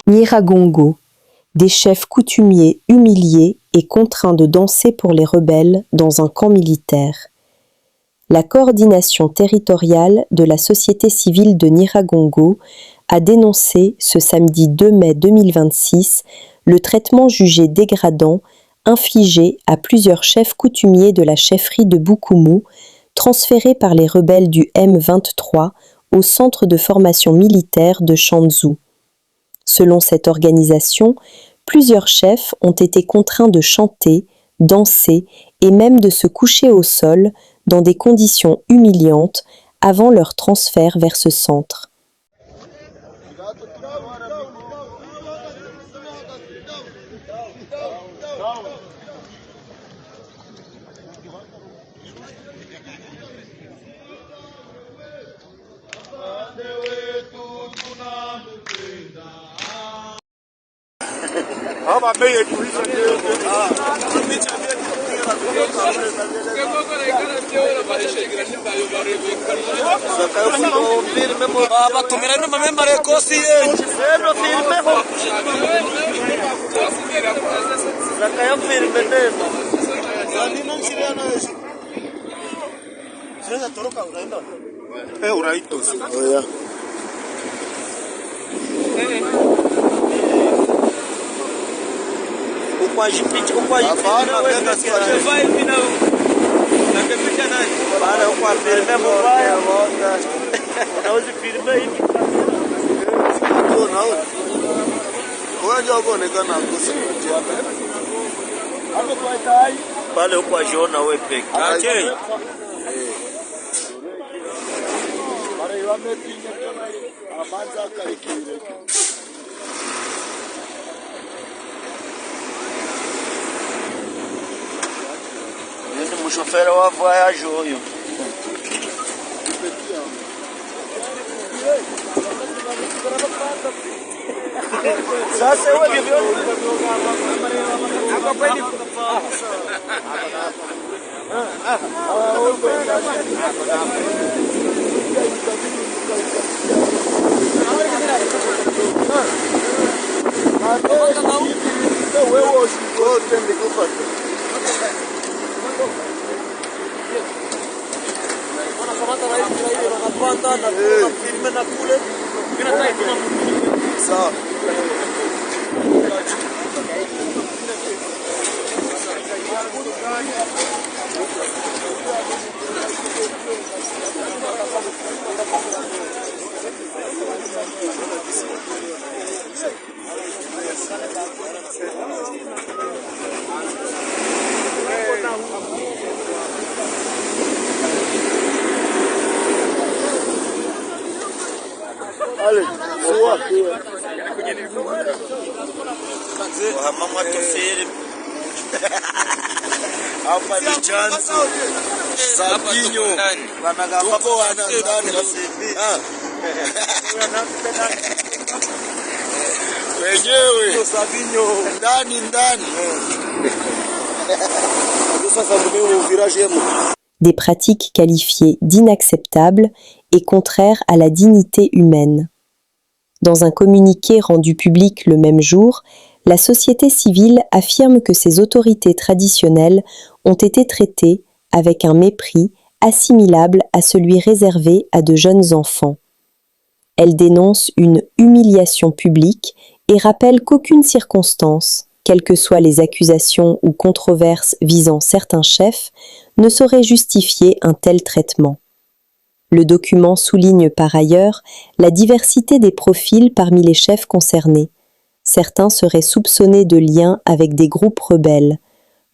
Nyiragongo, des chefs coutumiers humiliés et contraints de danser pour les rebelles dans un camp militaire. La coordination territoriale de la société civile de Nyiragongo a dénoncé ce samedi 2 mai 2026 le traitement jugé dégradant infligé à plusieurs chefs coutumiers de la chefferie de Bukumu, transférés par les rebelles du M23 au centre de formation militaire de Shanzu. Selon cette organisation, plusieurs chefs ont été contraints de chanter, danser et même de se coucher au sol dans des conditions humiliantes avant leur transfert vers ce centre. Chauffeur wa voyage oyo sasa wewe mama tofere hapa ni chance Sabinho wanagamba wana ndani wenyewe Sabinho ndani des pratiques qualifiées d'inacceptables et contraires à la dignité humaine. Dans un communiqué rendu public le même jour, la société civile affirme que ces autorités traditionnelles ont été traitées avec un mépris assimilable à celui réservé à de jeunes enfants. Elle dénonce une humiliation publique et rappelle qu'aucune circonstance, quelles que soient les accusations ou controverses visant certains chefs, ne saurait justifier un tel traitement. Le document souligne par ailleurs la diversité des profils parmi les chefs concernés. Certains seraient soupçonnés de liens avec des groupes rebelles,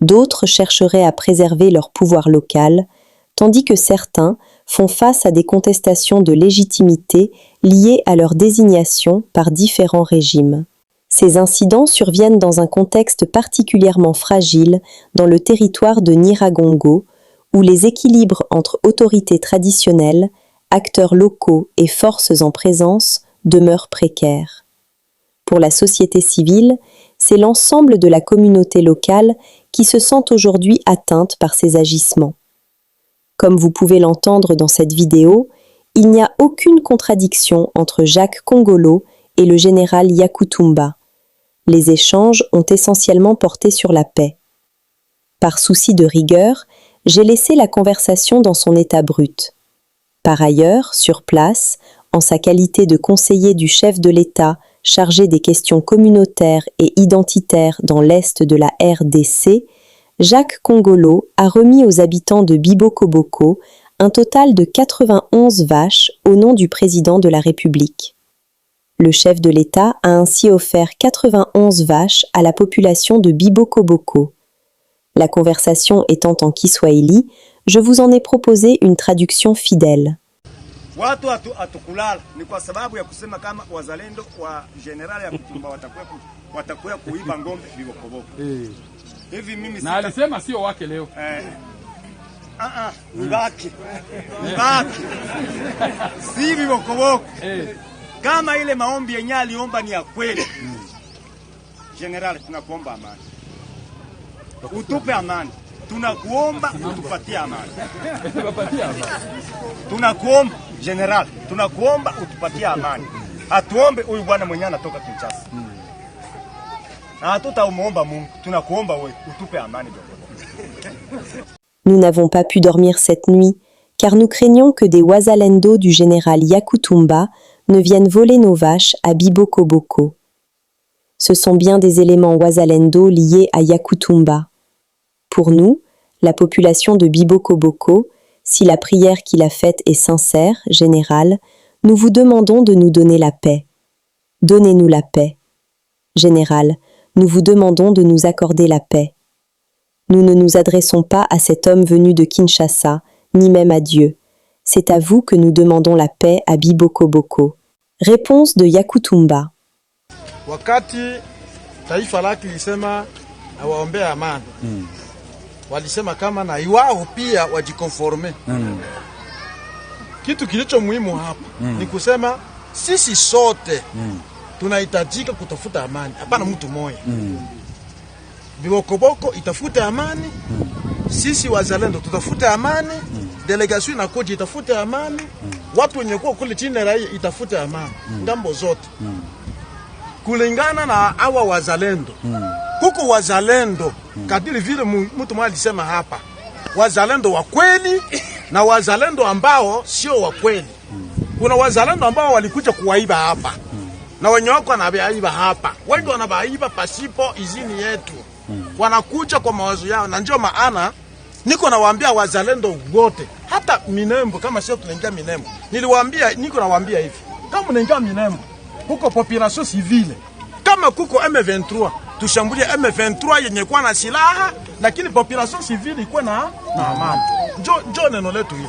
d'autres chercheraient à préserver leur pouvoir local, tandis que certains font face à des contestations de légitimité liées à leur désignation par différents régimes. Ces incidents surviennent dans un contexte particulièrement fragile dans le territoire de Nyiragongo, où les équilibres entre autorités traditionnelles, acteurs locaux et forces en présence demeurent précaires. Pour la société civile, c'est l'ensemble de la communauté locale qui se sent aujourd'hui atteinte par ces agissements. Comme vous pouvez l'entendre dans cette vidéo, il n'y a aucune contradiction entre Jacques Kongolo et le général Yakutumba. Les échanges ont essentiellement porté sur la paix. Par souci de rigueur, j'ai laissé la conversation dans son état brut. Par ailleurs, sur place, en sa qualité de conseiller du chef de l'État chargé des questions communautaires et identitaires dans l'est de la RDC, Jacques Kongolo a remis aux habitants de Biboko-Boko un total de 91 vaches au nom du président de la République. Le chef de l'État a ainsi offert 91 vaches à la population de Biboko-Boko. La conversation étant en Kiswahili, je vous en ai proposé une traduction fidèle. Watu hatukulala ni kwa sababu ya kusema kama wazalendo wa generali ya Kutumba watakuwa kuiba ngombe Biboko-Boko. Hivi mimi na alisema sio wake leo. Ni wake. Si Biboko-Boko. Kama ile maombi yenye aliomba ni ya kweli. Generali, tunakuomba amani. Utupe amani. Tunakuomba utupatie amani. Tunakuomba general, tunakuomba utupatie amani. Atuombe huyu bwana mwenyewe anatoka Kinshasa. Na hatutamuomba Mungu, tunakuomba wewe utupe amani. Nous n'avons pas pu dormir cette nuit, car nous craignons que des Wazalendo du général Yakutumba ne viennent voler nos vaches à Biboko-Boko. Ce sont bien des éléments Wazalendo liés à Yakutumba. Pour nous, la population de Biboko-Boko, si la prière qu'il a faite est sincère, général, nous vous demandons de nous donner la paix. Donnez-nous la paix. Général, nous vous demandons de nous accorder la paix. Nous ne nous adressons pas à cet homme venu de Kinshasa, ni même à Dieu. C'est à vous que nous demandons la paix à Biboko-Boko. Réponse de Yakutumba. Wakati taifa lake lisema awaombea amani. Walisema kama na iwao pia wajikonforme. Kitu kilicho muhimu hapa ni kusema sisi sote tunahitajika kutafuta amani. Hapana mtu mmoja. Biboko-Boko itafuta amani. Sisi wazalendo tutafute amani. Delegation inakuja itafute amani. Watu wenye kuwa kule chini raia itafute amani. Ngambo zote. Kulingana na hawa wazalendo. Kuko wazalendo kadiri vile mtu mmoja alisema hapa. Wazalendo wa kweli na wazalendo ambao sio wa kweli. Kuna wazalendo ambao walikuja kuwaiba hapa. Na wenye wako wanabaiba hapa. Wengi wanabaiba pasipo izini yetu. Wanakuja kwa mawazo yao na ndio maana niko nawaambia wazalendo wote hata Minembo kama sio tunaingia Minembo. Niko nawaambia hivi. Kama unaingia Minembo huko population civile. Kama kuko M23 tushambulie M23 yenye kwa na silaha lakini population civile iko na amani. Ndio neno letu hili.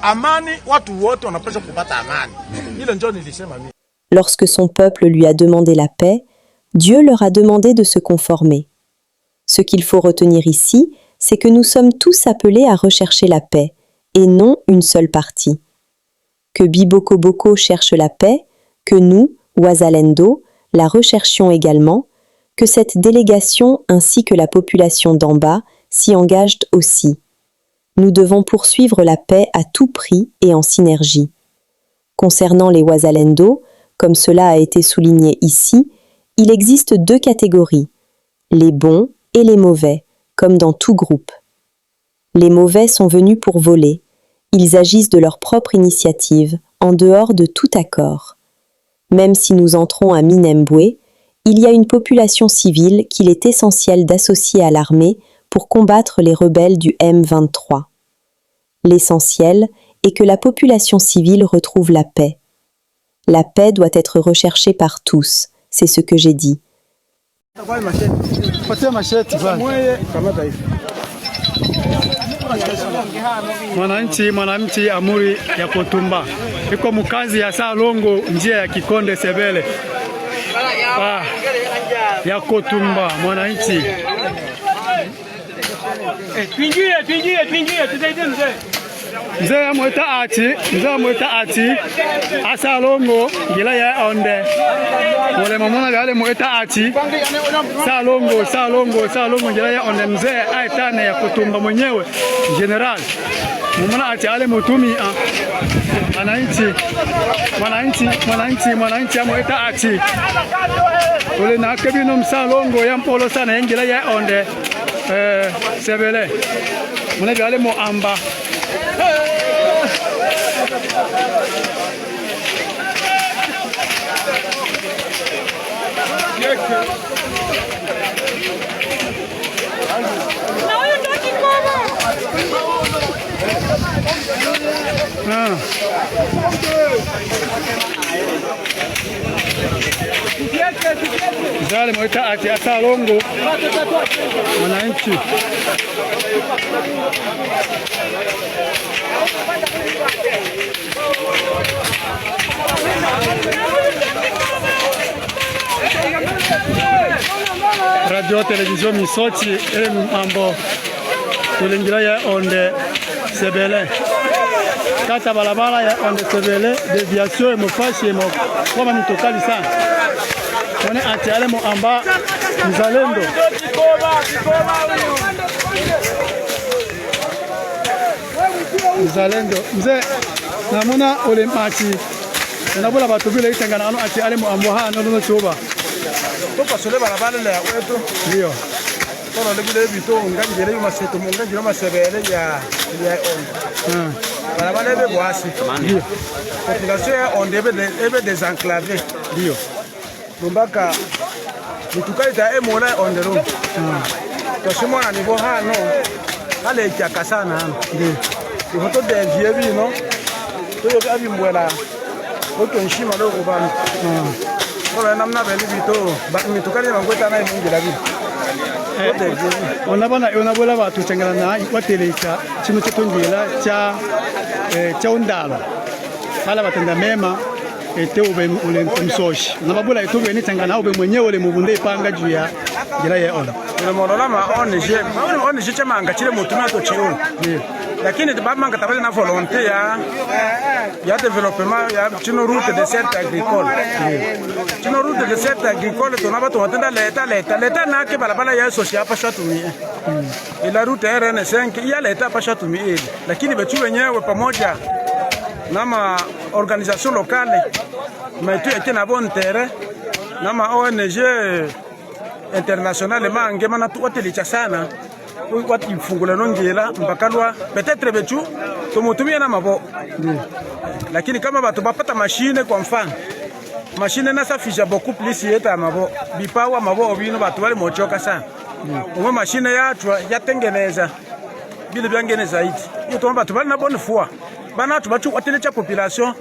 Amani, watu wote wanapaswa kupata amani. Ile ndio nilisema mimi. Lorsque son peuple lui a demandé la paix, Dieu leur a demandé de se conformer. Ce qu'il faut retenir ici, c'est que nous sommes tous appelés à rechercher la paix, et non une seule partie. Que Biboko-Boko cherche la paix, que nous, Wazalendo, la recherchions également, que cette délégation ainsi que la population d'en bas s'y engagent aussi. Nous devons poursuivre la paix à tout prix et en synergie. Concernant les Wazalendo, comme cela a été souligné ici, il existe deux catégories, les bons et les mauvais, comme dans tout groupe. Les mauvais sont venus pour voler. Ils agissent de leur propre initiative, en dehors de tout accord. Même si nous entrons à Minembwe, il y a une population civile qu'il est essentiel d'associer à l'armée pour combattre les rebelles du M23. L'essentiel est que la population civile retrouve la paix. La paix doit être recherchée par tous, c'est ce que j'ai dit. Mwananchi Amuri ya Kutumba iko mkazi ya Salongo njia ya Kikonde Sebele ya Kutumba mwananchi twingie tusaidie mzee mzee mweta ati asa longo ngila ya onde wale mamona gale mweta ati sa longo ngila ya onde mzee aitane ya kutumba mwenyewe general mamona ati ale mutumi mwananchi mweta ati wale na kebino msa longo ya mpolo sana ngila ya onde sebele mwana gale mo amba Zale mwita ati asa longo mwananchi radio television Misoti ele mambo tulingira ya onde sebele kata balabala ya onde sebele deviation et mofashi mo kama mitokali sana one ati ale mo amba mzalendo mzee namuna ole mati nabula batu bila itangana ano ati ale mo ambo ha no choba to pasole balabala la wetu ndio tono lebile bito ngangere maseto ngangere masebele ya on balabala ebe boasi ndio population on ebe désenclavé ndio Lumbaka mitukaita emona on the road toshimo na niveau hano ale kyaka sana ndio ifoto de vie bino to yo abi mbwela oto nshima lo kubana ola namna beli bito ba mitukani bangweta na imungira bino ona bola batu changana na ikwateleka chino chotongela cha undalo bala batenda mema ete ube ule msoshi nababula itobe ni tangana ube mwenyewe ule mubunde ipanga juu ya jira ya ona ule monola ma onje chama anga chile mutuma to chiona lakini bamanga tabale na volonté ya développement ya chino route de certes agricole chino route de certes agricole to nabato watenda leta na ke balabala ya social pa shatumi ila route RN5 ya leta pa shatumi lakini betu wenyewe pamoja na organisation locale maitu ete na bon terrain na ONG internationale mange mana tu watelicha sana wati mfungula nongela mbakalwa peut-être betu tumutumia na mabo lakini kama batu bapata machine kwa mfano machine na safisha beaucoup plus yeta mabo bipawa mabo obino batu wale mochoka sana umwe machine yatwa yatengeneza bile byangene zaidi yoto batu bali na bonne foi bana tu bachu watelicha population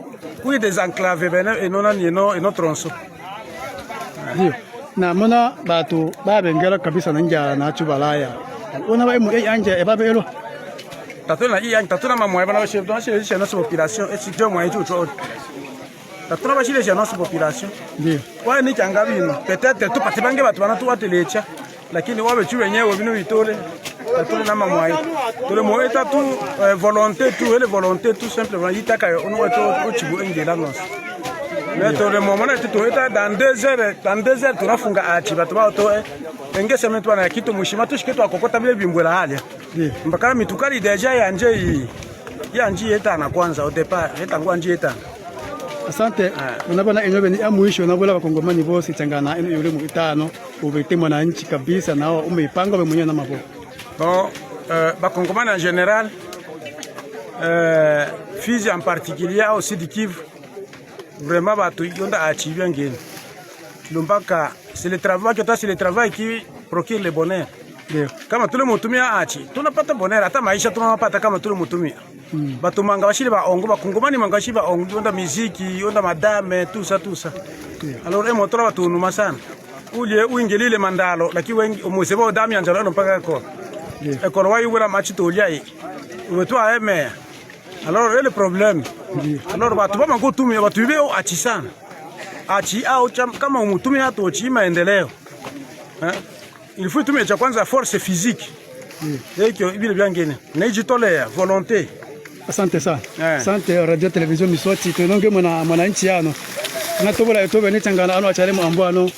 oui des enclaves bene enona eno tronso ndio na mona batu babengela kabisa na njala na chubalaya ona ba mu anje e babelo tatuna tatuna mamwe bana chef dans chez notre population et c'est moi tout tatuna ba chez notre population ndio wa ni changa bino peut-être tu patibange batu bana tu watelecha lakini wabe chu wenyewe bino bitole tatuna na mamwe tole moeta tu volonté tout simplement yitaka ono weto chibu engela nos mais tole moment tu eta dans 2 heures tu rafunga achi batu ba to engese mtu ana kitu mushima tushiketu akokota bile bimbwela halia mpaka mitukali deja ya nji eta na kwanza au départ eta ngwa nji eta asante unabona enyobe ni amuisho unabola bakongomani bose changana eno yule mu itano ubete mwana nchi kabisa nao umeipanga wewe mwenyewe na mabo bon bakongomani en général Fizi en particulier aussi du Kivu vraiment batu yonda achibia ngeni lumbaka c'est le travail qui procure le bonheur. Kama tule mutumia achi tunapata bonheur hata maisha tunapata kama tule mutumia batu manga bashiri ba ongo bakongomani manga bashiri ba ongo onda muziki onda madame tout ça alors emotora batu numa sana ule uingelile mandalo lakini wengi umusebo dami anjalo no mpaka ko ekoro wayi wala machi tolia yi umetwa eme alors le problème alors batu ba mango tumia batu bibeo achi sana achi au kama umutumia to chi maendeleo il faut tumia cha kwanza force physique et que ibile byangene na ijitolea volonté Asante sana. Asante radio television Miswati tunonge mwananchi ano. Natobola yotobe ni changana ano achale mambo ano.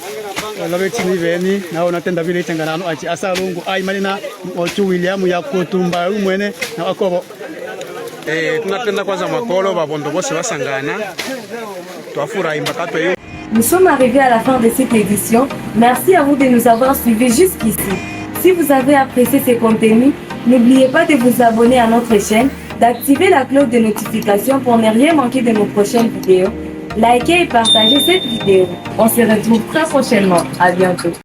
Lawe chini veni na unatenda vile changana ano achi asalungu ai malina ochu William ya kutumba umwene na wakobo. Tunatenda kwanza makolo babondo bose basangana. Twafurahi mbakato yo. Nous sommes arrivés à la fin de cette édition. Merci à vous de nous avoir suivis jusqu'ici. Si vous avez apprécié ces contenus, n'oubliez pas de vous abonner à notre chaîne, d'activer la cloche de notification pour ne rien manquer de nos prochaines vidéos. Likez et partagez cette vidéo. On se retrouve très prochainement. À bientôt.